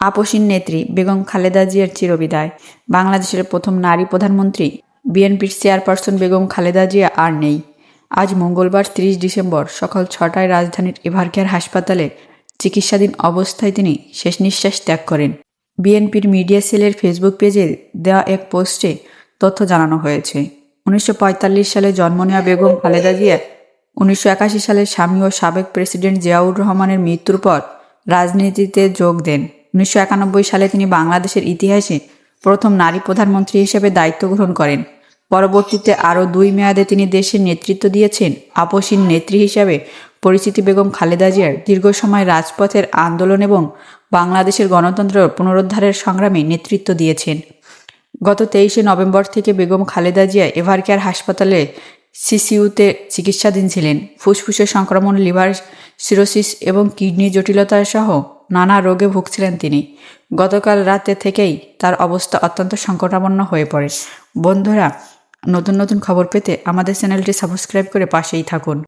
আপসীন নেত্রী বেগম খালেদা জিয়ার চিরবিদায়। বাংলাদেশের প্রথম নারী প্রধানমন্ত্রী বিএনপির চেয়ারপারসন বেগম খালেদা জিয়া আর নেই। আজ মঙ্গলবার 30 ডিসেম্বর সকাল 6টায় রাজধানীর এভারকেয়ার হাসপাতালে চিকিৎসাধীন অবস্থায় তিনি শেষ নিঃশ্বাস ত্যাগ করেন। বিএনপির মিডিয়া সেলের ফেসবুক পেজে দেওয়া এক পোস্টে তথ্য জানানো হয়েছে। 1945 সালে জন্ম নেওয়া বেগম খালেদা জিয়া 1981 সালে স্বামী ও সাবেক প্রেসিডেন্ট জিয়াউর রহমানের মৃত্যুর পর রাজনীতিতে যোগ দেন। 1991 সালে তিনি বাংলাদেশের ইতিহাসে প্রথম নারী প্রধানমন্ত্রী হিসেবে দায়িত্ব গ্রহণ করেন। পরবর্তীতে আরও 2 মেয়াদে তিনি দেশের নেতৃত্ব দিয়েছেন। আপসীন নেত্রী হিসেবে পরিচিতি বেগম খালেদা জিয়ার দীর্ঘ সময় রাজপথের আন্দোলন এবং বাংলাদেশের গণতন্ত্র পুনরুদ্ধারের সংগ্রামে নেতৃত্ব দিয়েছেন। গত 23 নভেম্বর থেকে বেগম খালেদা জিয়া এভারকেয়ার হাসপাতালে সিসিইউতে চিকিৎসাধীন ছিলেন। ফুসফুসের সংক্রমণ, লিভার সিরোসিস এবং কিডনি জটিলতা সহ নানা রোগে ভুগছিলেন তিনি। গতকাল রাতে থেকেই তার অবস্থা অত্যন্ত সংকটাপন্ন হয়ে পড়ে। বন্ধুরা, নতুন নতুন খবর পেতে আমাদের চ্যানেলটি সাবস্ক্রাইব করে পাশেই থাকুন।